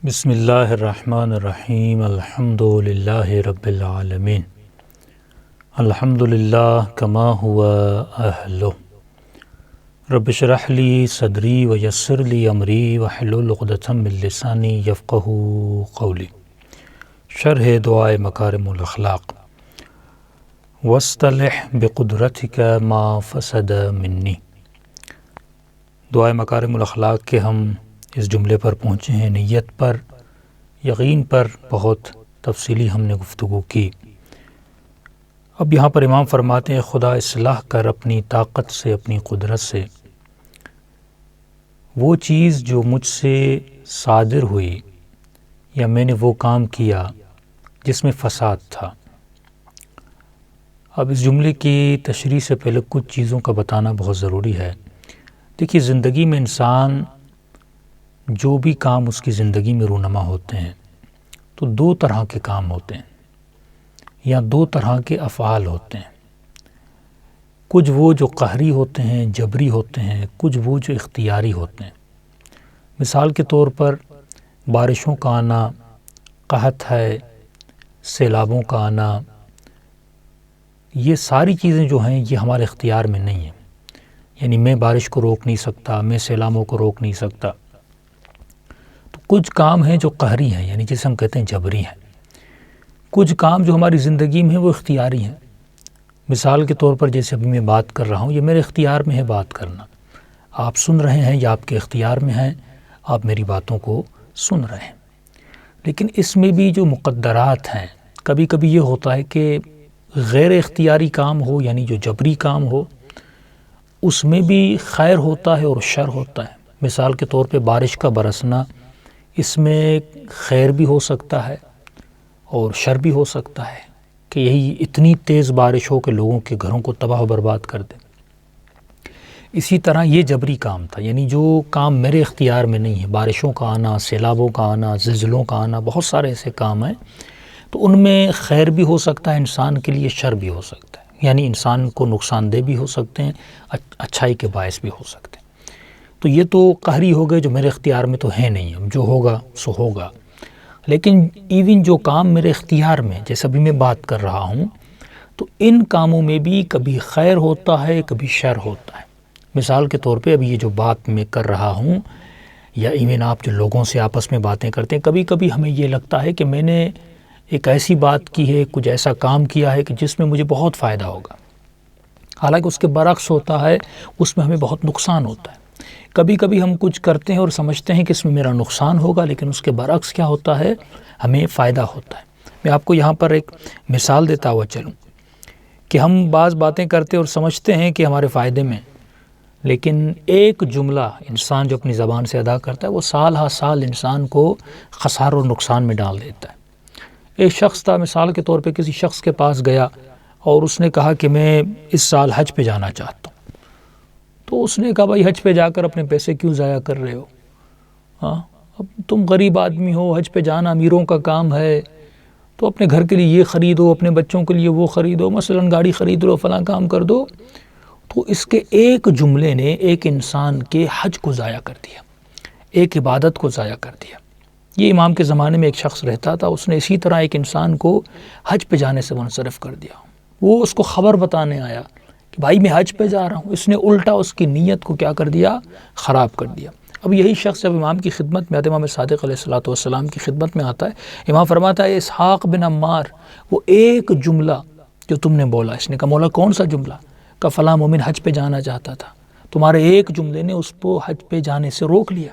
بسم اللہ الرحمن الرحیم الحمد للہ رب العالمین الحمد للہ کما ہوا اہلہ رب اشرح لی صدری ویسر لی امری واحلل عقدۃ من لسانی یفقہوا قولی۔ شرح دعائے مکارم الاخلاق۔ واصطلح بقدرتک ما فسد منی۔ دعائے مکارم الاخلاق کے ہم اس جملے پر پہنچے ہیں، نیت پر، یقین پر بہت تفصیلی ہم نے گفتگو کی۔ اب یہاں پر امام فرماتے ہیں خدا اصلاح کر اپنی طاقت سے، اپنی قدرت سے وہ چیز جو مجھ سے صادر ہوئی یا میں نے وہ کام کیا جس میں فساد تھا۔ اب اس جملے کی تشریح سے پہلے کچھ چیزوں کا بتانا بہت ضروری ہے۔ دیکھیے، زندگی میں انسان جو بھی کام اس کی زندگی میں رونما ہوتے ہیں تو دو طرح کے کام ہوتے ہیں یا دو طرح کے افعال ہوتے ہیں۔ کچھ وہ جو قہری ہوتے ہیں، جبری ہوتے ہیں، کچھ وہ جو اختیاری ہوتے ہیں۔ مثال کے طور پر بارشوں کا آنا، قحط ہے، سیلابوں کا آنا، یہ ساری چیزیں جو ہیں یہ ہمارے اختیار میں نہیں ہیں۔ یعنی میں بارش کو روک نہیں سکتا، میں سیلابوں کو روک نہیں سکتا۔ تو کچھ کام ہیں جو قہری ہیں، یعنی جسے ہم کہتے ہیں جبری ہیں۔ کچھ کام جو ہماری زندگی میں ہیں وہ اختیاری ہیں۔ مثال کے طور پر جیسے ابھی میں بات کر رہا ہوں، یہ میرے اختیار میں ہے بات کرنا۔ آپ سن رہے ہیں یا آپ کے اختیار میں ہیں، آپ میری باتوں کو سن رہے ہیں۔ لیکن اس میں بھی جو مقدرات ہیں، کبھی کبھی یہ ہوتا ہے کہ غیر اختیاری کام ہو، یعنی جو جبری کام ہو، اس میں بھی خیر ہوتا ہے اور شر ہوتا ہے۔ مثال کے طور پہ بارش کا برسنا، اس میں خیر بھی ہو سکتا ہے اور شر بھی ہو سکتا ہے کہ یہی اتنی تیز بارش ہو کہ لوگوں کے گھروں کو تباہ و برباد کر دے۔ اسی طرح یہ جبری کام تھا، یعنی جو کام میرے اختیار میں نہیں ہے، بارشوں کا آنا، سیلابوں کا آنا، زلزلوں کا آنا، بہت سارے ایسے کام ہیں، تو ان میں خیر بھی ہو سکتا ہے انسان کے لیے، شر بھی ہو سکتا ہے، یعنی انسان کو نقصان دہ بھی ہو سکتے ہیں، اچھائی کے باعث بھی ہو سکتے ہیں۔ تو یہ تو قہری ہو گئے جو میرے اختیار میں تو ہے نہیں، اب جو ہوگا سو ہوگا۔ لیکن ایون جو کام میرے اختیار میں، جیسے ابھی میں بات کر رہا ہوں، تو ان کاموں میں بھی کبھی خیر ہوتا ہے، کبھی شر ہوتا ہے۔ مثال کے طور پہ ابھی یہ جو بات میں کر رہا ہوں، یا ایون آپ جو لوگوں سے آپس میں باتیں کرتے ہیں، کبھی کبھی ہمیں یہ لگتا ہے کہ میں نے ایک ایسی بات کی ہے، کچھ ایسا کام کیا ہے کہ جس میں مجھے بہت فائدہ ہوگا، حالانکہ اس کے برعکس ہوتا ہے، اس میں ہمیں بہت نقصان ہوتا ہے۔ کبھی کبھی ہم کچھ کرتے ہیں اور سمجھتے ہیں کہ اس میں میرا نقصان ہوگا، لیکن اس کے برعکس کیا ہوتا ہے، ہمیں فائدہ ہوتا ہے۔ میں آپ کو یہاں پر ایک مثال دیتا ہوا چلوں کہ ہم بعض باتیں کرتے اور سمجھتے ہیں کہ ہمارے فائدے میں، لیکن ایک جملہ انسان جو اپنی زبان سے ادا کرتا ہے وہ سال ہا سال انسان کو خسارہ اور نقصان میں ڈال دیتا ہے۔ ایک شخص تھا، مثال کے طور پہ کسی شخص کے پاس گیا اور اس نے کہا کہ میں اس سال حج پہ جانا چاہتا ہوں۔ تو اس نے کہا بھائی حج پہ جا کر اپنے پیسے کیوں ضائع کر رہے ہو؟ اب تم غریب آدمی ہو، حج پہ جانا امیروں کا کام ہے، تو اپنے گھر کے لیے یہ خریدو، اپنے بچوں کے لیے وہ خریدو، مثلا گاڑی خرید لو، فلاں کام کر دو۔ تو اس کے ایک جملے نے ایک انسان کے حج کو ضائع کر دیا، ایک عبادت کو ضائع کر دیا۔ یہ امام کے زمانے میں ایک شخص رہتا تھا، اس نے اسی طرح ایک انسان کو حج پہ جانے سے منصرف کر دیا۔ وہ اس کو خبر بتانے آیا کہ بھائی میں حج پہ جا رہا ہوں، اس نے الٹا اس کی نیت کو کیا کر دیا، خراب کر دیا۔ اب یہی شخص جب امام کی خدمت میں آتا ہے، امام صادق علیہ السلام کی خدمت میں آتا ہے، امام فرماتا ہے اسحاق بن عمار، وہ ایک جملہ جو تم نے بولا، اس نے کہا مولا کون سا جملہ؟ کہ فلاں مومن حج پہ جانا چاہتا تھا، تمہارے ایک جملے نے اس کو حج پہ جانے سے روک لیا۔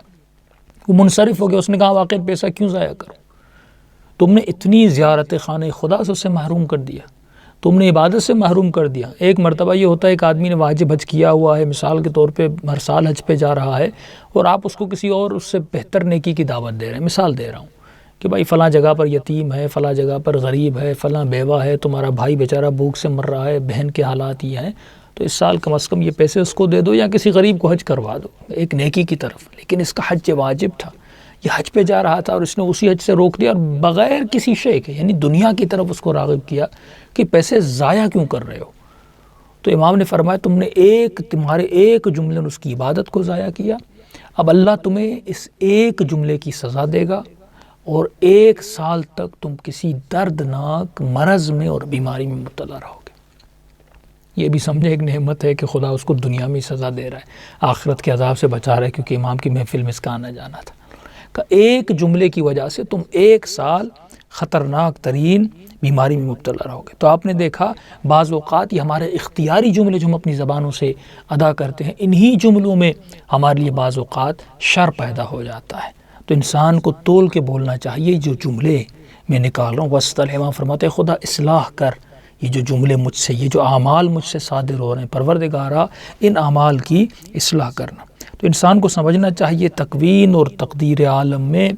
وہ منصرف ہو گیا، اس نے کہا واقعی پیسہ کیوں ضائع کروں؟ تم نے اتنی زیارت خانہ خدا سے اسے محروم کر دیا، تم نے عبادت سے محروم کر دیا۔ ایک مرتبہ یہ ہوتا ہے ایک آدمی نے واجب حج کیا ہوا ہے، مثال کے طور پہ ہر سال حج پہ جا رہا ہے، اور آپ اس کو کسی اور اس سے بہتر نیکی کی دعوت دے رہے ہیں۔ مثال دے رہا ہوں کہ بھائی فلاں جگہ پر یتیم ہے، فلاں جگہ پر غریب ہے، فلاں بیوہ ہے، تمہارا بھائی بیچارہ بھوک سے مر رہا ہے، بہن کے حالات یہ ہیں، تو اس سال کم از کم یہ پیسے اس کو دے دو یا کسی غریب کو حج کروا دو، ایک نیکی کی طرف۔ لیکن اس کا حج واجب تھا، یہ حج پہ جا رہا تھا اور اس نے اسی حج سے روک دیا، اور بغیر کسی شے کے، یعنی دنیا کی طرف اس کو راغب کیا کہ پیسے ضائع کیوں کر رہے ہو؟ تو امام نے فرمایا تمہارے ایک جملے نے اس کی عبادت کو ضائع کیا، اب اللہ تمہیں اس ایک جملے کی سزا دے گا، اور 1 سال تک تم کسی دردناک مرض میں اور بیماری میں مبتلا رہو گے۔ یہ بھی سمجھے ایک نعمت ہے کہ خدا اس کو دنیا میں سزا دے رہا ہے، آخرت کے عذاب سے بچا رہا ہے، کیونکہ امام کی محفل میں اس کا آنا جانا تھا کہ ایک جملے کی وجہ سے تم 1 سال خطرناک ترین بیماری میں مبتلا رہو گے۔ تو آپ نے دیکھا بعض اوقات یہ ہمارے اختیاری جملے جو ہم اپنی زبانوں سے ادا کرتے ہیں، انہی جملوں میں ہمارے لیے بعض اوقات شر پیدا ہو جاتا ہے۔ تو انسان کو تول کے بولنا چاہیے، جو جملے میں نکال رہا ہوں وسطل امام فرماتے ہیں خدا اصلاح کر، یہ جو جملے مجھ سے، یہ جو اعمال مجھ سے صادر ہو رہے ہیں، پروردگارا ان اعمال کی اصلاح کرنا۔ تو انسان کو سمجھنا چاہیے تکوین اور تقدیر عالم میں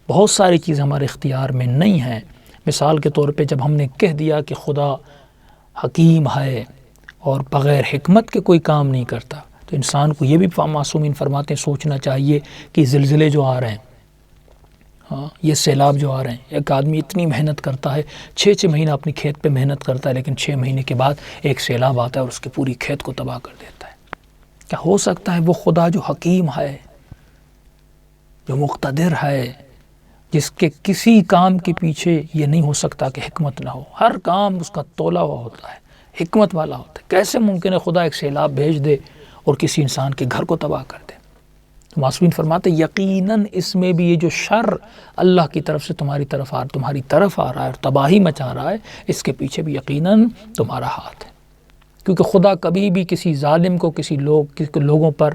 بہت ساری چیزیں ہمارے اختیار میں نہیں ہیں۔ مثال کے طور پہ جب ہم نے کہہ دیا کہ خدا حکیم ہے اور بغیر حکمت کے کوئی کام نہیں کرتا، تو انسان کو یہ بھی معصومین فرماتے ہیں سوچنا چاہیے کہ زلزلے جو آ رہے ہیں، یہ سیلاب جو آ رہے ہیں، ایک آدمی اتنی محنت کرتا ہے، 6 مہینہ اپنی کھیت پہ محنت کرتا ہے، لیکن 6 مہینے کے بعد ایک سیلاب آتا ہے اور اس کے پوری کھیت کو تباہ کر دیتا ہے۔ کیا ہو سکتا ہے وہ خدا جو حکیم ہے، جو مقتدر ہے، جس کے کسی کام کے پیچھے یہ نہیں ہو سکتا کہ حکمت نہ ہو، ہر کام اس کا تولا ہوا ہوتا ہے، حکمت والا ہوتا ہے، کیسے ممکن ہے خدا ایک سیلاب بھیج دے اور کسی انسان کے گھر کو تباہ کر دے؟ تو معصومین فرماتے یقیناً اس میں بھی یہ جو شر اللہ کی طرف سے تمہاری طرف آ رہا ہے اور تباہی مچا رہا ہے، اس کے پیچھے بھی یقیناً تمہارا ہاتھ ہے، کیونکہ خدا کبھی بھی کسی ظالم کو کسی لوگوں پر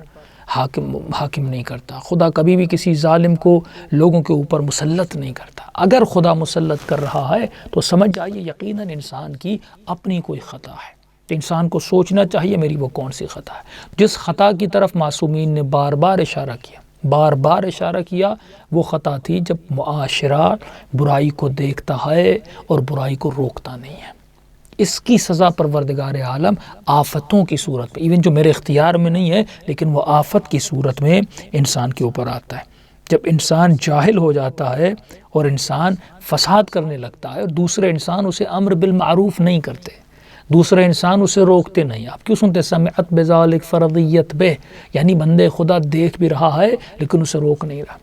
حاکم نہیں کرتا، خدا کبھی بھی کسی ظالم کو لوگوں کے اوپر مسلط نہیں کرتا۔ اگر خدا مسلط کر رہا ہے تو سمجھ جائیے یقیناً انسان کی اپنی کوئی خطا ہے۔ تو انسان کو سوچنا چاہیے میری وہ کون سی خطا ہے۔ جس خطا کی طرف معصومین نے بار بار اشارہ کیا وہ خطا تھی جب معاشرہ برائی کو دیکھتا ہے اور برائی کو روکتا نہیں ہے۔ اس کی سزا پروردگار عالم آفتوں کی صورت میں، ایون جو میرے اختیار میں نہیں ہے لیکن وہ آفت کی صورت میں انسان کے اوپر آتا ہے۔ جب انسان جاہل ہو جاتا ہے اور انسان فساد کرنے لگتا ہے اور دوسرے انسان اسے امر بالمعروف نہیں کرتے، دوسرے انسان اسے روکتے نہیں۔ آپ کیوں سنتے سمعت بذالک فرضیت بہ، یعنی بندے خدا دیکھ بھی رہا ہے لیکن اسے روک نہیں رہا۔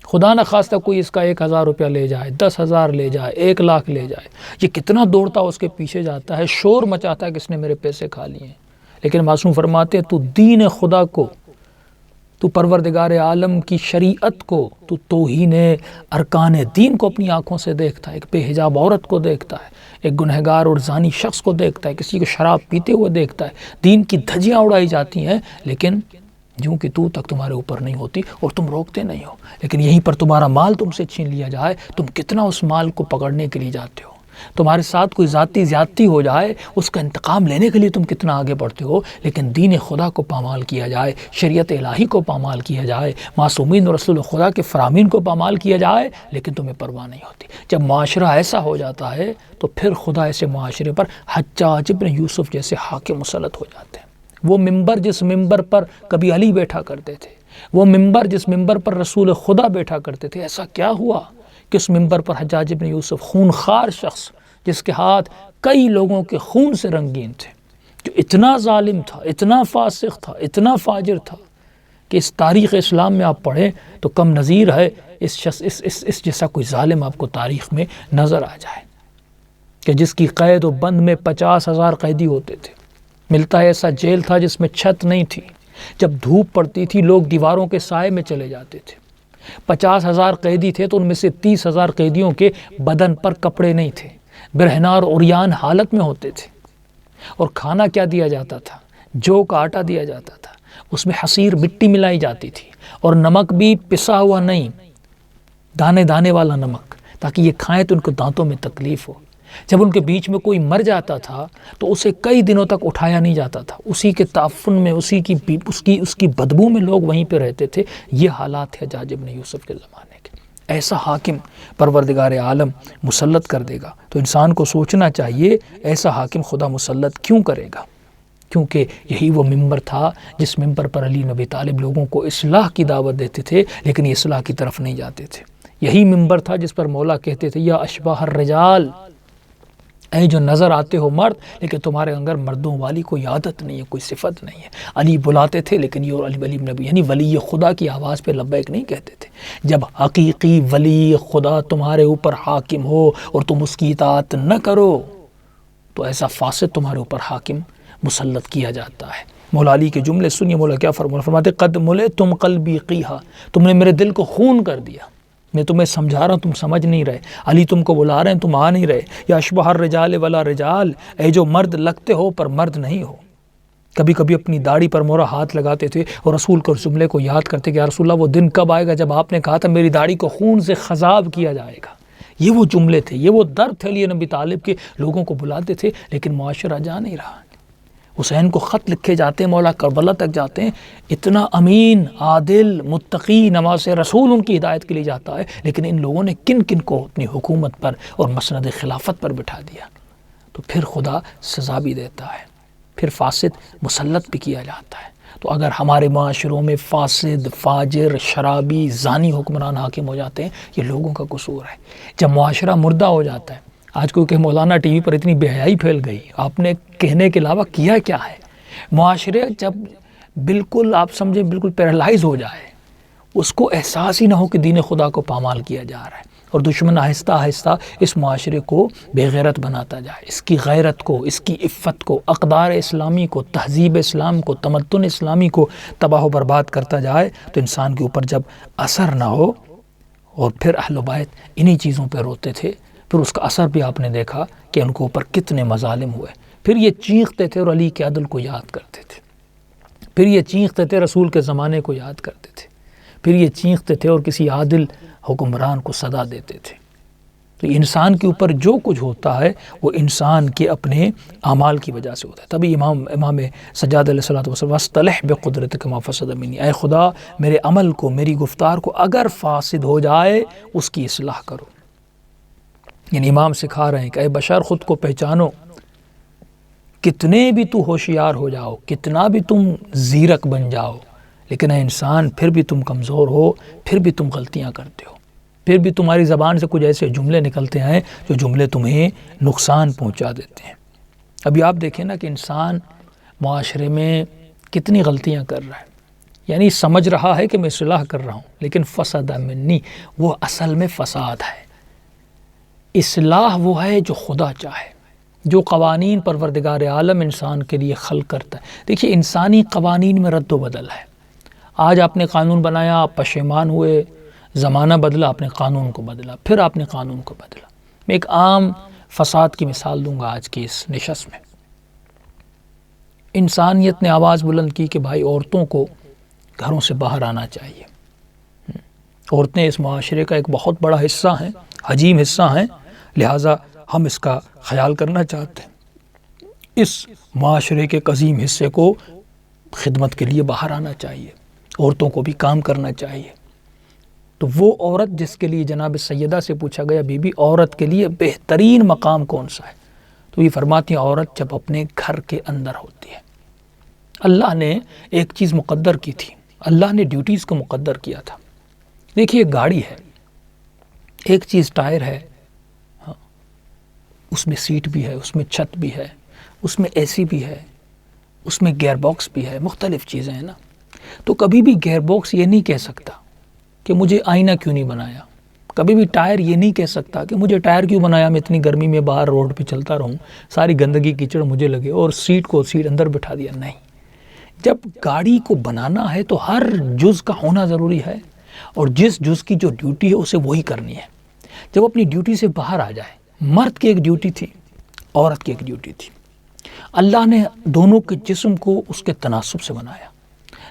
خدا نہ خواستہ کوئی اس کا 1000 روپیہ لے جائے، 10,000 لے جائے، 1 لاکھ لے جائے، یہ کتنا دوڑتا اس کے پیچھے جاتا ہے، شور مچاتا ہے کہ اس نے میرے پیسے کھا لیے ہیں۔ لیکن معصوم فرماتے ہیں تو دین خدا کو، تو پروردگار عالم کی شریعت کو، تو توہین ارکان دین کو اپنی آنکھوں سے دیکھتا ہے، ایک بے حجاب عورت کو دیکھتا ہے، ایک گنہگار اور زانی شخص کو دیکھتا ہے، کسی کو شراب پیتے ہوئے دیکھتا ہے، دین کی دھجیاں اڑائی جاتی ہیں لیکن جوں کہ تو تک تمہارے اوپر نہیں ہوتی اور تم روکتے نہیں ہو۔ لیکن یہیں پر تمہارا مال تم سے چھین لیا جائے، تم کتنا اس مال کو پکڑنے کے لیے جاتے ہو۔ تمہارے ساتھ کوئی ذاتی زیادتی ہو جائے، اس کا انتقام لینے کے لیے تم کتنا آگے بڑھتے ہو۔ لیکن دین خدا کو پامال کیا جائے، شریعت الہی کو پامال کیا جائے، معصومین اور رسول خدا کے فرامین کو پامال کیا جائے، لیکن تمہیں پرواہ نہیں ہوتی۔ جب معاشرہ ایسا ہو جاتا ہے تو پھر خدا ایسے معاشرے پر حجاج ابن یوسف جیسے حاکم مسلط ہو جاتے ہیں۔ وہ ممبر جس ممبر پر کبھی علی بیٹھا کرتے تھے، وہ ممبر جس ممبر پر رسول خدا بیٹھا کرتے تھے، ایسا کیا ہوا کہ اس ممبر پر حجاج ابن یوسف خونخوار شخص جس کے ہاتھ کئی لوگوں کے خون سے رنگین تھے، جو اتنا ظالم تھا، اتنا فاسق تھا، اتنا فاجر تھا کہ اس تاریخ اسلام میں آپ پڑھیں تو کم نظیر ہے اس شخص اس جیسا کوئی ظالم آپ کو تاریخ میں نظر آ جائے، کہ جس کی قید و بند میں 50,000 قیدی ہوتے تھے۔ ملتا ہے ایسا جیل تھا جس میں چھت نہیں تھی، جب دھوپ پڑتی تھی لوگ دیواروں کے سائے میں چلے جاتے تھے۔ 50,000 قیدی تھے تو ان میں سے 30,000 قیدیوں کے بدن پر کپڑے نہیں تھے، برہنہ اور عریان حالت میں ہوتے تھے۔ اور کھانا کیا دیا جاتا تھا؟ جو کا آٹا دیا جاتا تھا، اس میں حصیر مٹی ملائی جاتی تھی، اور نمک بھی پسا ہوا نہیں، دانے دانے والا نمک، تاکہ یہ کھائیں تو ان کو دانتوں میں تکلیف ہو۔ جب ان کے بیچ میں کوئی مر جاتا تھا تو اسے کئی دنوں تک اٹھایا نہیں جاتا تھا، اسی کے تعفن میں، اس کی بدبو میں لوگ وہیں پہ رہتے تھے۔ یہ حالات ہے حجاج ابن یوسف کے زمانے کے۔ ایسا حاکم پروردگار عالم مسلط کر دے گا تو انسان کو سوچنا چاہیے ایسا حاکم خدا مسلط کیوں کرے گا؟ کیونکہ یہی وہ ممبر تھا جس ممبر پر علی نبی طالب لوگوں کو اصلاح کی دعوت دیتے تھے لیکن یہ اصلاح کی طرف نہیں جاتے تھے۔ یہی ممبر تھا جس پر مولا کہتے تھے یا اشباح الرجال، اے جو نظر آتے ہو مرد لیکن تمہارے اندر مردوں والی کوئی عادت نہیں ہے، کوئی صفت نہیں ہے۔ علی بلاتے تھے لیکن یہ علی ولی نبی یعنی ولی خدا کی آواز پہ لبیک نہیں کہتے تھے۔ جب حقیقی ولی خدا تمہارے اوپر حاکم ہو اور تم اس کی اطاعت نہ کرو تو ایسا فاسد تمہارے اوپر حاکم مسلط کیا جاتا ہے۔ مولا علی کے جملے سنیے، مولا کیا فرماتے، قد ملے تم قلبی قیحا، تم نے میرے دل کو خون کر دیا، میں تمہیں سمجھا رہا ہوں تم سمجھ نہیں رہے، علی تم کو بلا رہے ہیں تم آ نہیں رہے، یا اشبہ الرجال ولا رجال، اے جو مرد لگتے ہو پر مرد نہیں ہو۔ کبھی کبھی اپنی داڑھی پر مورا ہاتھ لگاتے تھے اور رسول کے جملے کو یاد کرتے کہ یا رسول اللہ وہ دن کب آئے گا جب آپ نے کہا تھا میری داڑھی کو خون سے خضاب کیا جائے گا۔ یہ وہ جملے تھے، یہ وہ درد تھے علی نبی طالب کے، لوگوں کو بلاتے تھے لیکن معاشرہ جا نہیں رہا۔ حسین کو خط لکھے جاتے ہیں، مولا کربلا تک جاتے ہیں، اتنا امین عادل متقی نماز رسول ان کی ہدایت کے لیے جاتا ہے، لیکن ان لوگوں نے کن کن کو اپنی حکومت پر اور مسند خلافت پر بٹھا دیا۔ تو پھر خدا سزا بھی دیتا ہے، پھر فاسد مسلط بھی کیا جاتا ہے۔ تو اگر ہمارے معاشروں میں فاسد، فاجر، شرابی، زانی حکمران حاکم ہو جاتے ہیں، یہ لوگوں کا قصور ہے۔ جب معاشرہ مردہ ہو جاتا ہے، آج کوئی کہ مولانا ٹی وی پر اتنی بے حیائی پھیل گئی، آپ نے کہنے کے علاوہ کیا کیا ہے۔ معاشرے جب بالکل آپ سمجھیں بالکل پیرالائز ہو جائے، اس کو احساس ہی نہ ہو کہ دین خدا کو پامال کیا جا رہا ہے، اور دشمن آہستہ آہستہ اس معاشرے کو بے غیرت بناتا جائے، اس کی غیرت کو، اس کی عفت کو، اقدار اسلامی کو، تہذیب اسلام کو، تمدن اسلامی کو تباہ و برباد کرتا جائے، تو انسان کے اوپر جب اثر نہ ہو، اور پھر اہل بیت انہی چیزوں پہ روتے تھے، پھر اس کا اثر بھی آپ نے دیکھا کہ ان کے اوپر کتنے مظالم ہوئے، پھر یہ چیختے تھے اور علی کے عدل کو یاد کرتے تھے، پھر یہ چیختے تھے رسول کے زمانے کو یاد کرتے تھے، پھر یہ چیختے تھے اور کسی عادل حکمران کو صدا دیتے تھے۔ تو انسان کے اوپر جو کچھ ہوتا ہے وہ انسان کے اپنے اعمال کی وجہ سے ہوتا ہے۔ تبھی امام سجاد علیہ الصلوۃ والسلام وَاسْتَلِحْ بِقُدْرَتِكَ مَا فَسَدَ مِنِّي، اے خدا میرے عمل کو، میری گفتار کو اگر فاسد ہو جائے اس کی اصلاح کرو۔ یعنی امام سکھا رہے ہیں کہ اے بشر خود کو پہچانو، کتنے بھی تو ہوشیار ہو جاؤ، کتنا بھی تم زیرک بن جاؤ، لیکن اے انسان پھر بھی تم کمزور ہو، پھر بھی تم غلطیاں کرتے ہو، پھر بھی تمہاری زبان سے کچھ ایسے جملے نکلتے ہیں جو جملے تمہیں نقصان پہنچا دیتے ہیں۔ ابھی آپ دیکھیں نا کہ انسان معاشرے میں کتنی غلطیاں کر رہا ہے، یعنی سمجھ رہا ہے کہ میں اصلاح کر رہا ہوں، لیکن فسد منی، وہ اصل میں فساد ہے۔ اصلاح وہ ہے جو خدا چاہے، جو قوانین پروردگار عالم انسان کے لیے خلق کرتا ہے۔ دیکھیے انسانی قوانین میں رد و بدل ہے، آج آپ نے قانون بنایا، آپ پشیمان ہوئے، زمانہ بدلا، آپ نے قانون کو بدلا، پھر آپ نے قانون کو بدلا۔ میں ایک عام فساد کی مثال دوں گا آج کی اس نشست میں۔ انسانیت نے آواز بلند کی کہ بھائی عورتوں کو گھروں سے باہر آنا چاہیے، عورتیں اس معاشرے کا ایک بہت بڑا حصہ ہیں، عظیم حصہ ہیں، لہٰذا ہم اس کا خیال کرنا چاہتے ہیں، اس معاشرے کے عظیم حصے کو خدمت کے لیے باہر آنا چاہیے، عورتوں کو بھی کام کرنا چاہیے۔ تو وہ عورت جس کے لیے جناب سیدہ سے پوچھا گیا بی بی عورت کے لیے بہترین مقام کون سا ہے، تو یہ فرماتی ہیں عورت جب اپنے گھر کے اندر ہوتی ہے۔ اللہ نے ایک چیز مقدر کی تھی، اللہ نے ڈیوٹیز کو مقدر کیا تھا۔ دیکھیے گاڑی ہے، ایک چیز ٹائر ہے، اس میں سیٹ بھی ہے، اس میں چھت بھی ہے، اس میں اے سی بھی ہے، اس میں گیئر باکس بھی ہے، مختلف چیزیں ہیں نا۔ تو کبھی بھی گیئر باکس یہ نہیں کہہ سکتا کہ مجھے آئینہ کیوں نہیں بنایا، کبھی بھی ٹائر یہ نہیں کہہ سکتا کہ مجھے ٹائر کیوں بنایا، میں اتنی گرمی میں باہر روڈ پہ چلتا رہوں، ساری گندگی کیچڑ مجھے لگے اور سیٹ اندر بٹھا دیا۔ نہیں، جب گاڑی کو بنانا ہے تو ہر جز کا ہونا ضروری ہے، اور جس جز کی جو ڈیوٹی ہے اسے وہی کرنی ہے۔ جب اپنی ڈیوٹی سے باہر آ جائے، مرد کی ایک ڈیوٹی تھی، عورت کی ایک ڈیوٹی تھی، اللہ نے دونوں کے جسم کو اس کے تناسب سے بنایا۔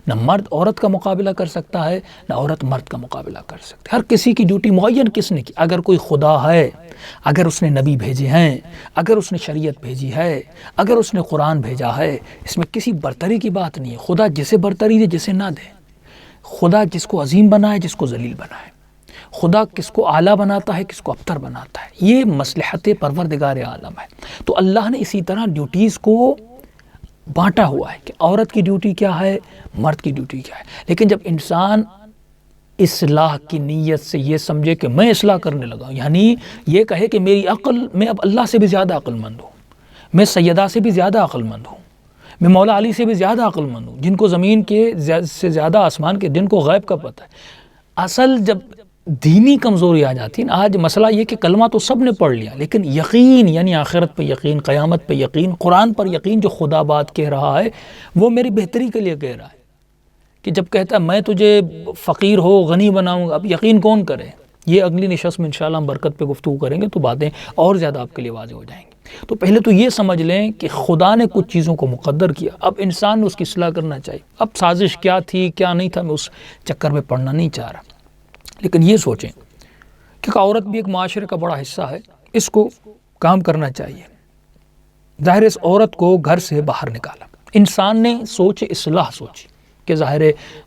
نہ مرد عورت کا مقابلہ کر سکتا ہے، نہ عورت مرد کا مقابلہ کر سکتی ہے۔ ہر کسی کی ڈیوٹی معین کس نے کی؟ اگر کوئی خدا ہے، اگر اس نے نبی بھیجے ہیں، اگر اس نے شریعت بھیجی ہے، اگر اس نے قرآن بھیجا ہے، اس میں کسی برتری کی بات نہیں ہے۔ خدا جسے برتری دے، جسے نہ دے، خدا جس کو عظیم بنائے، جس کو ذلیل بنائے، خدا کس کو اعلیٰ بناتا ہے، کس کو ابتر بناتا ہے، یہ مصلحت پروردگار عالم ہے۔ تو اللہ نے اسی طرح ڈیوٹیز کو بانٹا ہوا ہے کہ عورت کی ڈیوٹی کیا ہے، مرد کی ڈیوٹی کیا ہے۔ لیکن جب انسان اصلاح کی نیت سے یہ سمجھے کہ میں اصلاح کرنے لگا ہوں، یعنی یہ کہے کہ میری عقل، میں اب اللہ سے بھی زیادہ عقل مند ہوں، میں سیدہ سے بھی زیادہ عقل مند ہوں، میں مولا علی سے بھی زیادہ عقل مند ہوں، جن کو زمین کے سے زیادہ آسمان کے، جن کو غیب کا پتہ ہے۔ اصل جب دینی کمزوری آ جاتی ہے، آج مسئلہ یہ کہ کلمہ تو سب نے پڑھ لیا، لیکن یقین، یعنی آخرت پہ یقین، قیامت پہ یقین، قرآن پر یقین، جو خدا بات کہہ رہا ہے وہ میری بہتری کے لیے کہہ رہا ہے، کہ جب کہتا ہے میں تجھے فقیر ہو غنی بناؤں گا، اب یقین کون کرے؟ یہ اگلی نشست میں انشاءاللہ ہم برکت پہ گفتگو کریں گے تو باتیں اور زیادہ آپ کے لیے واضح ہو جائیں گی۔ تو پہلے تو یہ سمجھ لیں کہ خدا نے کچھ چیزوں کو مقدر کیا، اب انسان نے اس کی اصلاح کرنا چاہیے۔ اب سازش کیا تھی کیا نہیں تھا، میں اس چکر میں پڑنا نہیں چاہ رہا، لیکن یہ سوچیں کہ عورت بھی ایک معاشرے کا بڑا حصہ ہے، اس کو کام کرنا چاہیے۔ ظاہر اس عورت کو گھر سے باہر نکالا، انسان نے سوچ اصلاح سوچی کہ ظاہر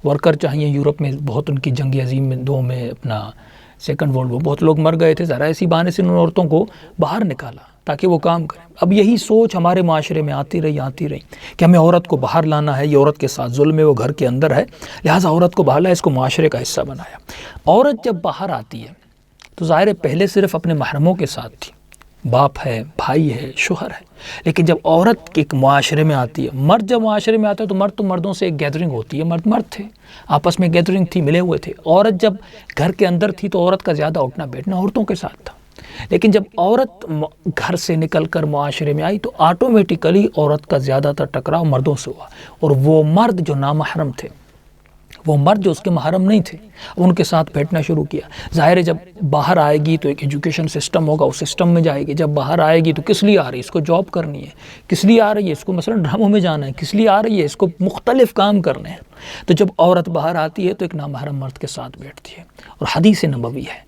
ورکر چاہیے، یورپ میں بہت ان کی جنگ عظیم میں دو میں اپنا سیکنڈ ورلڈ وار بہت لوگ مر گئے تھے، ظاہر اسی بہانے سے ان عورتوں کو باہر نکالا تاکہ وہ کام کریں۔ اب یہی سوچ ہمارے معاشرے میں آتی رہی کہ ہمیں عورت کو باہر لانا ہے، یہ عورت کے ساتھ ظلم ہے، وہ گھر کے اندر ہے، لہٰذا عورت کو باہر لایا، اس کو معاشرے کا حصہ بنایا۔ عورت جب باہر آتی ہے تو ظاہر ہے پہلے صرف اپنے محرموں کے ساتھ تھی، باپ ہے، بھائی ہے، شوہر ہے، لیکن جب عورت ایک معاشرے میں آتی ہے، مرد جب معاشرے میں آتا ہے تو مردوں سے ایک گیدرنگ ہوتی ہے، مرد تھے، آپس میں گیدرنگ تھی، ملے ہوئے تھے۔ عورت جب گھر کے اندر تھی تو عورت کا زیادہ اٹھنا بیٹھنا عورتوں کے ساتھ تھا، لیکن جب عورت گھر سے نکل کر معاشرے میں آئی تو آٹومیٹیکلی عورت کا زیادہ تر ٹکراؤ مردوں سے ہوا، اور وہ مرد جو نامحرم تھے، وہ مرد جو اس کے محرم نہیں تھے، ان کے ساتھ بیٹھنا شروع کیا۔ ظاہر ہے جب باہر آئے گی تو ایک ایجوکیشن سسٹم ہوگا، اس سسٹم میں جائے گی، جب باہر آئے گی تو کس لیے آ رہی ہے؟ اس کو جاب کرنی ہے۔ کس لیے آ رہی ہے؟ اس کو مثلا ڈراموں میں جانا ہے۔ کس لیے آ رہی ہے؟ اس کو مختلف کام کرنے ہیں۔ تو جب عورت باہر آتی ہے تو ایک نامحرم مرد کے ساتھ بیٹھتی ہے، اور حدیث نبوی ہے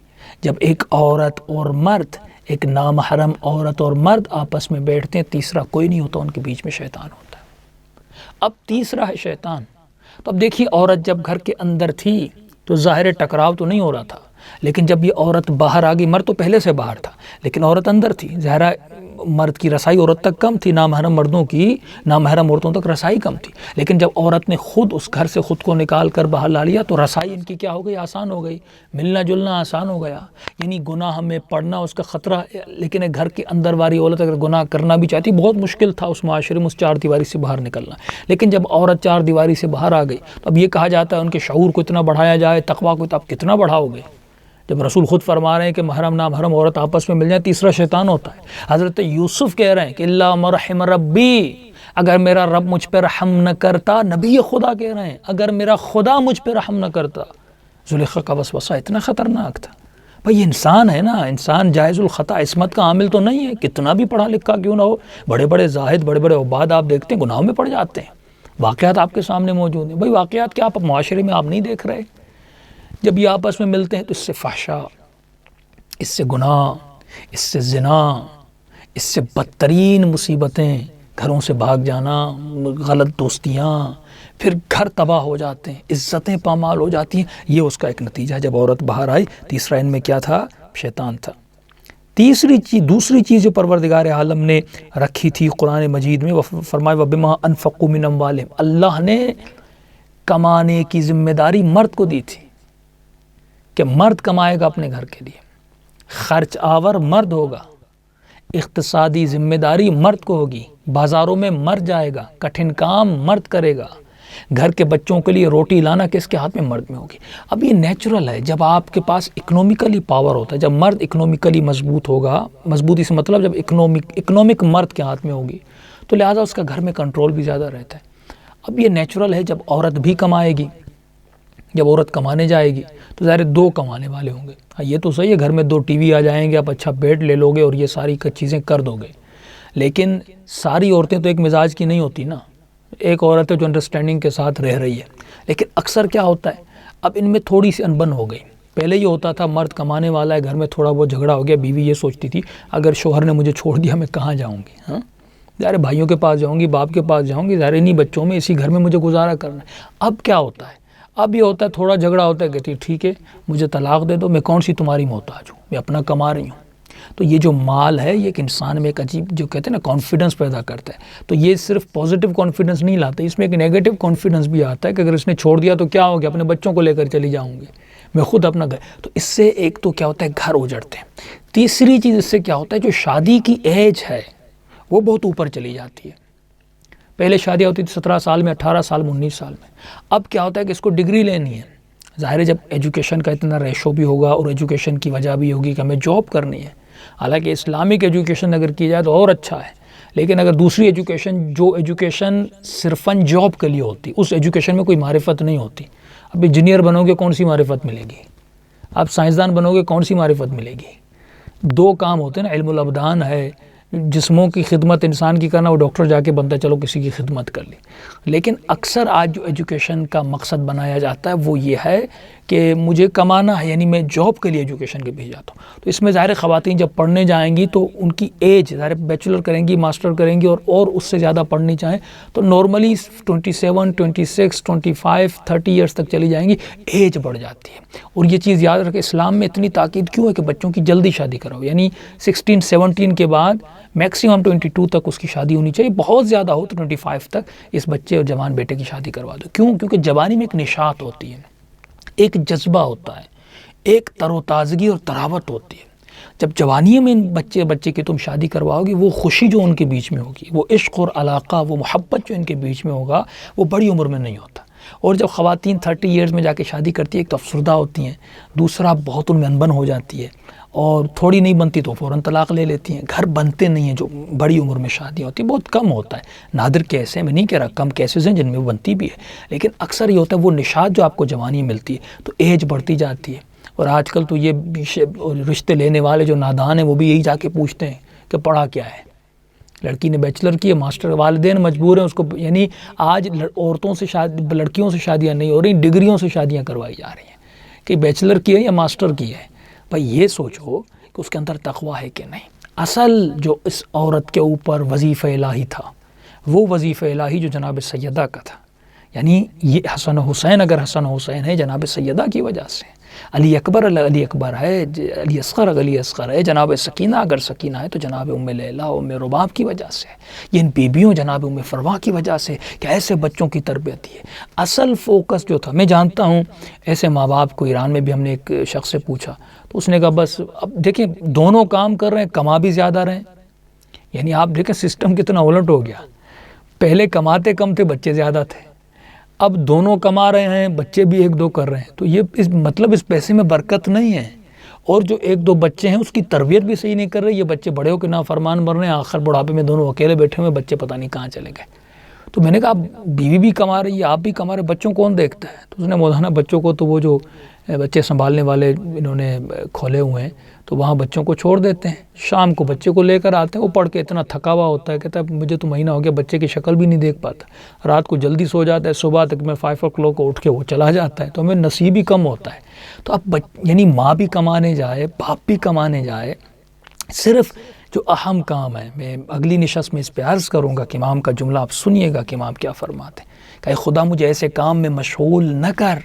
جب ایک عورت اور مرد، ایک نامحرم عورت اور مرد آپس میں بیٹھتے ہیں، تیسرا کوئی نہیں ہوتا، ان کے بیچ میں شیطان ہوتا ہے۔ اب تیسرا ہے شیطان۔ تو اب دیکھیے عورت جب گھر کے اندر تھی تو ظاہر ٹکراؤ تو نہیں ہو رہا تھا، لیکن جب یہ عورت باہر آ گئی، مرد تو پہلے سے باہر تھا لیکن عورت اندر تھی، ظاہر مرد کی رسائی عورت تک کم تھی، نامحرم مردوں کی نامحرم عورتوں تک رسائی کم تھی، لیکن جب عورت نے خود اس گھر سے خود کو نکال کر باہر لا لیا تو رسائی ان کی کیا ہو گئی؟ آسان ہو گئی، ملنا جلنا آسان ہو گیا، یعنی گناہ میں پڑنا اس کا خطرہ۔ لیکن ایک گھر کے اندر والی عورت اگر گناہ کرنا بھی چاہتی، بہت مشکل تھا اس معاشرے میں اس چار دیواری سے باہر نکلنا، لیکن جب عورت چار دیواری سے باہر آ گئی تو اب یہ کہا جاتا ہے ان کے شعور کو اتنا بڑھایا جائے، تقویٰ کو آپ کتنا بڑھاؤ گے؟ جب رسول خود فرما رہے ہیں کہ محرم نامحرم عورت آپس میں مل جائے، تیسرا شیطان ہوتا ہے۔ حضرت یوسف کہہ رہے ہیں کہ اللہ مرحم ربی، اگر میرا رب مجھ پہ رحم نہ کرتا، نبی خدا کہہ رہے ہیں اگر میرا خدا مجھ پہ رحم نہ کرتا۔ زلیخا کا وسوسہ اتنا خطرناک تھا۔ بھائی انسان ہے نا، انسان جائز الخطا، عصمت کا عامل تو نہیں ہے، کتنا بھی پڑھا لکھا کیوں نہ ہو۔ بڑے بڑے زاہد، بڑے بڑے عباد آپ دیکھتے ہیں گناہوں میں پڑ جاتے ہیں، واقعات آپ کے سامنے موجود ہیں۔ بھائی واقعات کیا آپ معاشرے میں آپ نہیں دیکھ رہے؟ جب یہ آپس میں ملتے ہیں تو اس سے فحشا، اس سے گناہ، اس سے زنا، اس سے بدترین مصیبتیں، گھروں سے بھاگ جانا، غلط دوستیاں، پھر گھر تباہ ہو جاتے ہیں، عزتیں پامال ہو جاتی ہیں۔ یہ اس کا ایک نتیجہ ہے جب عورت باہر آئی۔ تیسرا ان میں کیا تھا؟ شیطان تھا۔ دوسری چیز جو پروردگار عالم نے رکھی تھی قرآن مجید میں، وہ فرمائے وَبِمَا أَنفَقُوا مِنْ أَمْوَالِهِمْ، اللہ نے کمانے کی ذمہ داری مرد کو دی تھی کہ مرد کمائے گا اپنے گھر کے لیے، خرچ آور مرد ہوگا، اقتصادی ذمہ داری مرد کو ہوگی، بازاروں میں مرد جائے گا، کٹھن کام مرد کرے گا، گھر کے بچوں کے لیے روٹی لانا کس کے ہاتھ میں؟ مرد میں ہوگی۔ اب یہ نیچرل ہے، جب آپ کے پاس اکنومیکلی پاور ہوتا ہے، جب مرد اکنومیکلی مضبوط ہوگا، مضبوطی سے مطلب جب اکنومک مرد کے ہاتھ میں ہوگی تو لہٰذا اس کا گھر میں کنٹرول بھی زیادہ رہتا ہے۔ اب یہ نیچرل ہے، جب عورت بھی کمائے گی، جب عورت کمانے جائے گی تو ظاہر دو کمانے والے ہوں گے۔ یہ تو صحیح ہے گھر میں 2 ٹی وی آ جائیں گے، آپ اچھا بیڈ لے لو گے اور یہ ساری چیزیں کر دو گے، لیکن ساری عورتیں تو ایک مزاج کی نہیں ہوتی نا۔ ایک عورت ہے جو انڈرسٹینڈنگ کے ساتھ رہ رہی ہے، لیکن اکثر کیا ہوتا ہے اب ان میں تھوڑی سی انبن ہو گئی۔ پہلے یہ ہوتا تھا مرد کمانے والا ہے، گھر میں تھوڑا بہت جھگڑا ہو گیا، بیوی یہ سوچتی تھی اگر شوہر نے مجھے چھوڑ دیا میں کہاں جاؤں گی؟ ہاں ظاہر بھائیوں کے پاس جاؤں گی، باپ کے پاس جاؤں گی، ظاہر انہیں بچوں میں اسی گھر میں مجھے گزارا کرنا ہے۔ اب کیا ہوتا ہے؟ اب یہ ہوتا ہے تھوڑا جھگڑا ہوتا ہے کہ ٹھیک ہے مجھے طلاق دے دو، میں کون سی تمہاری محتاج ہوں، میں اپنا کما رہی ہوں۔ تو یہ جو مال ہے یہ ایک انسان میں ایک عجیب جو کہتے ہیں نا کانفیڈنس پیدا کرتا ہے۔ تو یہ صرف پازیٹیو کانفیڈنس نہیں لاتا، اس میں ایک نیگیٹو کانفیڈنس بھی آتا ہے کہ اگر اس نے چھوڑ دیا تو کیا ہو گیا، اپنے بچوں کو لے کر چلی جاؤں گی، میں خود اپنا گھر. تو اس سے ایک تو کیا ہوتا ہے گھر اجڑتے ہیں. تیسری چیز اس سے کیا ہوتا ہے جو شادی کی ایج ہے وہ بہت اوپر چلی جاتی ہے. پہلے شادیاں ہوتی تھی 17 سال میں، 18 سال میں، 19 سال میں. اب کیا ہوتا ہے کہ اس کو ڈگری لینی ہے. ظاہر ہے جب ایجوکیشن کا اتنا ریشو بھی ہوگا اور ایجوکیشن کی وجہ بھی ہوگی کہ ہمیں جاب کرنی ہے. حالانکہ اسلامک ایجوکیشن اگر کی جائے تو اور اچھا ہے، لیکن اگر دوسری ایجوکیشن صرفاً جاب کے لیے ہوتی، اس ایجوکیشن میں کوئی معرفت نہیں ہوتی. اب انجینئر بنو گے کون سی معرفت ملے گی؟ آپ سائنسدان بنو گے کون سی معرفت ملے گی؟ 2 کام ہوتے ہیں نا، علم الابدان ہے، جسموں کی خدمت انسان کی کرنا، وہ ڈاکٹر جا کے بنتا ہے چلو کسی کی خدمت کر لی. لیکن اکثر آج جو ایجوکیشن کا مقصد بنایا جاتا ہے وہ یہ ہے کہ مجھے کمانا ہے، یعنی میں جاب کے لیے ایجوکیشن کے پیچھے جاتا ہوں. تو اس میں ظاہر خواتین جب پڑھنے جائیں گی تو ان کی ایج ظاہر بیچلر کریں گی، ماسٹر کریں گی اور اس سے زیادہ پڑھنی چاہیں تو نارملی 27، 26، 25، 30 ایئرس تک چلی جائیں گی، ایج بڑھ جاتی ہے. اور یہ چیز یاد رکھیں، اسلام میں اتنی تاکید کیوں ہے کہ بچوں کی جلدی شادی کراؤ، یعنی 16، 17 کے بعد میکسیمم 22 تک اس کی شادی ہونی چاہیے. بہت زیادہ ہو تو 25 تک اس بچے اور جوان بیٹے کی شادی کروا دو. کیوں؟ کیونکہ جوانی میں ایک نشاط ہوتی ہے، ایک جذبہ ہوتا ہے، ایک تر و تازگی اور تراوت ہوتی ہے. جب جوانی میں بچے کی تم شادی کرواؤ گی، وہ خوشی جو ان کے بیچ میں ہوگی، وہ عشق اور علاقہ، وہ محبت جو ان کے بیچ میں ہوگا، وہ بڑی عمر میں نہیں ہوتا. اور جب خواتین 30 ایئرز میں جا کے شادی کرتی ہے، ایک تو افسردہ ہوتی ہیں، دوسرا بہت ان میں انبن ہو جاتی ہے، اور تھوڑی نہیں بنتی تو فوراً طلاق لے لیتی ہیں. گھر بنتے نہیں ہیں، جو بڑی عمر میں شادی ہوتی ہے بہت کم ہوتا ہے. نادر کیسے، میں نہیں کہہ رہا، کم کیسز ہیں جن میں وہ بنتی بھی ہے، لیکن اکثر یہ ہوتا ہے وہ نشاط جو آپ کو جوانی میں ملتی ہے تو ایج بڑھتی جاتی ہے. اور آج کل تو یہ رشتے لینے والے جو نادان ہیں وہ بھی یہی جا کے پوچھتے ہیں کہ پڑھا کیا ہے. لڑکی نے بیچلر کی ہے، ماسٹر، والدین مجبور ہیں اس کو، یعنی آج عورتوں سے لڑکیوں سے شادیاں نہیں ہو رہی، ڈگریوں سے شادیاں کروائی جا رہی ہیں کہ بیچلر کی ہے یا ماسٹر کی ہے. بھائی یہ سوچو کہ اس کے اندر تقویٰ ہے کہ نہیں. اصل جو اس عورت کے اوپر وظیفہ الہی تھا وہ وظیفہ الہی جو جناب سیدہ کا تھا، یعنی یہ حسن و حسین، اگر حسن و حسین ہے جناب سیدہ کی وجہ سے، علی اکبر ہے، علی اصغر ہے، جناب سکینہ اگر سکینہ ہے تو جناب ام لیلہ، ام رباب کی وجہ سے، یہ ان بیبیوں جناب ام فروا کی وجہ سے کہ ایسے بچوں کی تربیت ہے. اصل فوکس جو تھا، میں جانتا ہوں ایسے ماں باپ کو ایران میں بھی ہم نے ایک شخص سے پوچھا تو اس نے کہا بس اب دیکھیں دونوں کام کر رہے ہیں، کما بھی زیادہ رہے ہیں. یعنی آپ دیکھیں سسٹم کتنا الٹ ہو گیا. پہلے کماتے کم تھے، بچے زیادہ تھے، اب دونوں کما رہے ہیں، بچے بھی 1-2 کر رہے ہیں. تو یہ مطلب اس پیسے میں برکت نہیں ہے. اور جو 1-2 بچے ہیں اس کی تربیت بھی صحیح نہیں کر رہے. یہ بچے بڑے ہو کے نافرمان بن رہے ہیں، آخر بڑھاپے میں دونوں اکیلے بیٹھے ہوئے، بچے پتہ نہیں کہاں چلے گئے. تو میں نے کہا بیوی بھی کما رہی ہے، آپ بھی کما رہے، بچوں کون دیکھتا ہے؟ تو اس نے مولانا بچوں کو تو وہ جو بچے سنبھالنے والے انہوں نے کھولے ہوئے ہیں تو وہاں بچوں کو چھوڑ دیتے ہیں، شام کو بچے کو لے کر آتے ہیں. وہ پڑھ کے اتنا تھکا ہوا ہوتا ہے، کہتا ہے مجھے تو مہینہ ہو گیا بچے کی شکل بھی نہیں دیکھ پاتا. رات کو جلدی سو جاتا ہے، صبح تک میں 5 o'clock کو اٹھ کے وہ چلا جاتا ہے، تو ہمیں نصیب ہی کم ہوتا ہے. تو اب یعنی ماں بھی کمانے جائے، باپ بھی کمانے جائے. صرف جو اہم کام ہے، میں اگلی نشست میں اس پہ عرض کروں گا کہ امام کا جملہ آپ سنیے گا کہ امام کیا فرماتے ہیں کہ خدا مجھے ایسے کام میں مشغول نہ کر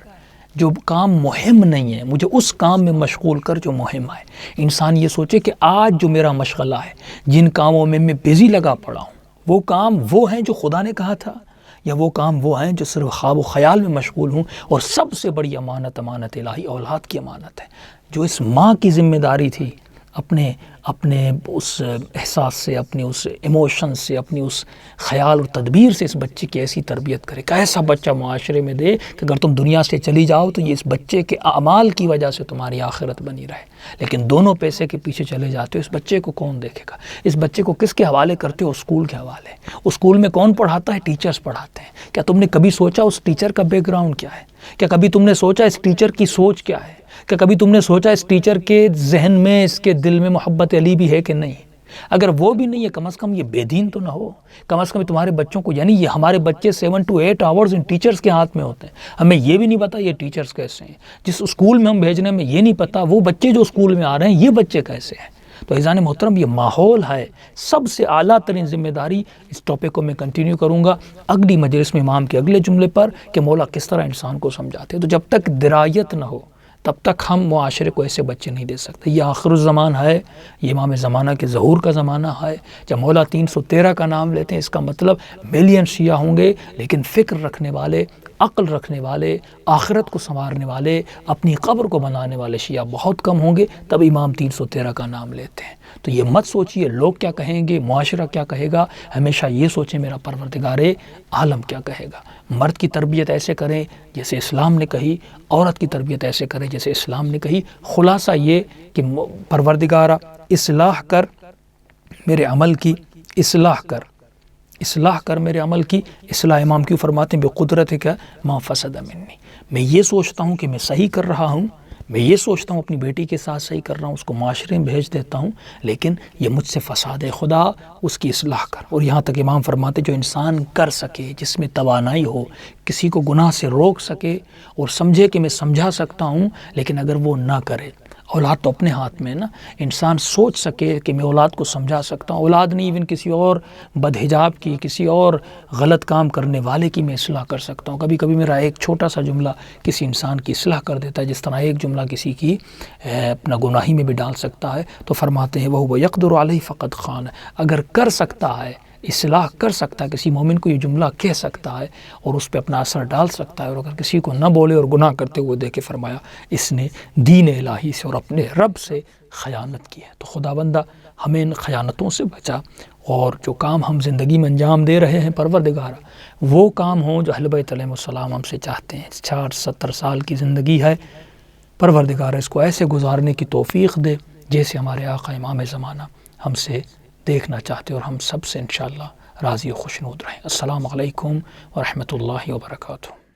جو کام مہم نہیں ہے، مجھے اس کام میں مشغول کر جو مہم ہے. انسان یہ سوچے کہ آج جو میرا مشغلہ ہے، جن کاموں میں میں بزی لگا پڑا ہوں، وہ کام وہ ہیں جو خدا نے کہا تھا، یا وہ کام وہ ہیں جو صرف خواب و خیال میں مشغول ہوں. اور سب سے بڑی امانت الہی اولاد کی امانت ہے، جو اس ماں کی ذمہ داری تھی اپنے اس احساس سے، اپنے اس ایموشن سے، اپنی اس خیال اور تدبیر سے اس بچے کی ایسی تربیت کرے کہ ایسا بچہ معاشرے میں دے کہ اگر تم دنیا سے چلی جاؤ تو یہ اس بچے کے اعمال کی وجہ سے تمہاری آخرت بنی رہے. لیکن دونوں پیسے کے پیچھے چلے جاتے ہو، اس بچے کو کون دیکھے گا؟ اس بچے کو کس کے حوالے کرتے ہو؟ اسکول کے حوالے. اسکول میں کون پڑھاتا ہے؟ ٹیچرز پڑھاتے ہیں. کیا تم نے کبھی سوچا اس ٹیچر کا بیک گراؤنڈ کیا ہے؟ کیا کبھی تم نے سوچا اس ٹیچر کی سوچ کیا ہے؟ کہ کبھی تم نے سوچا اس ٹیچر کے ذہن میں، اس کے دل میں محبت علی بھی ہے کہ نہیں؟ اگر وہ بھی نہیں ہے، کم از کم یہ بے دین تو نہ ہو. کم از کم تمہارے بچوں کو، یعنی یہ ہمارے بچے 7 to 8 hours ان ٹیچرز کے ہاتھ میں ہوتے ہیں. ہمیں یہ بھی نہیں پتا یہ ٹیچرز کیسے ہیں. جس اسکول میں ہم بھیجنے میں یہ نہیں پتا وہ بچے جو اسکول میں آ رہے ہیں یہ بچے کیسے ہیں. تو عزیزان محترم، یہ ماحول ہے سب سے اعلیٰ ترین ذمہ داری. اس ٹاپک کو میں کنٹینیو کروں گا اگلی مجلس میں امام کے اگلے جملے پر کہ مولا کس طرح انسان کو سمجھاتے ہیں. تو جب تک درایت نہ ہو تب تک ہم معاشرے کو ایسے بچے نہیں دے سکتے. یہ آخر الزمان ہے، یہ امام زمانہ کے ظہور کا زمانہ ہے. جب مولا 313 کا نام لیتے ہیں اس کا مطلب ملین شیعہ ہوں گے، لیکن فکر رکھنے والے عقل رکھنے والے، آخرت کو سنوارنے والے، اپنی قبر کو بنانے والے شیعہ بہت کم ہوں گے، تب امام 313 کا نام لیتے ہیں۔ تو یہ مت سوچئے لوگ کیا کہیں گے، معاشرہ کیا کہے گا، ہمیشہ یہ سوچیں میرا پروردگار عالم کیا کہے گا۔ مرد کی تربیت ایسے کریں جیسے اسلام نے کہی، عورت کی تربیت ایسے کریں جیسے اسلام نے کہی۔ خلاصہ یہ کہ پروردگارہ اصلاح کر میرے عمل کی، اصلاح کر میرے عمل کی۔ اصلاح امام کیوں فرماتے ہیں بقدرت کا ما فسد منی، میں یہ سوچتا ہوں کہ میں صحیح کر رہا ہوں، میں یہ سوچتا ہوں اپنی بیٹی کے ساتھ صحیح کر رہا ہوں، اس کو معاشرے میں بھیج دیتا ہوں، لیکن یہ مجھ سے فساد ہے، خدا اس کی اصلاح کر۔ اور یہاں تک امام فرماتے جو انسان کر سکے، جس میں توانائی ہو، کسی کو گناہ سے روک سکے اور سمجھے کہ میں سمجھا سکتا ہوں، لیکن اگر وہ نہ کرے، اولاد تو اپنے ہاتھ میں ہے نا، انسان سوچ سکے کہ میں اولاد کو سمجھا سکتا ہوں، اولاد نہیں ایون کسی اور بدحجاب کی، کسی اور غلط کام کرنے والے کی میں اصلاح کر سکتا ہوں۔ کبھی کبھی میرا ایک چھوٹا سا جملہ کسی انسان کی اصلاح کر دیتا ہے، جس طرح ایک جملہ کسی کی اپنا گناہی میں بھی ڈال سکتا ہے۔ تو فرماتے ہیں وہ یقدر علیہ فقط خان، اگر کر سکتا ہے، اصلاح کر سکتا ہے، کسی مومن کو یہ جملہ کہہ سکتا ہے اور اس پہ اپنا اثر ڈال سکتا ہے، اور اگر کسی کو نہ بولے اور گناہ کرتے ہوئے دیکھے، فرمایا اس نے دین الہی سے اور اپنے رب سے خیانت کی ہے۔ تو خدا بندہ ہمیں ان خیانتوں سے بچا، اور جو کام ہم زندگی میں انجام دے رہے ہیں پروردگارہ، وہ کام ہوں جو اہل بیت علیہ السلام ہم سے چاہتے ہیں۔ 60-70 سال کی زندگی ہے، پروردگارہ اس کو ایسے گزارنے کی توفیق دے جیسے ہمارے آقا امام زمانہ ہم سے دیکھنا چاہتے، اور ہم سب سے انشاءاللہ راضی و خوشنود رہیں۔ السلام علیکم ورحمۃ اللہ وبرکاتہ۔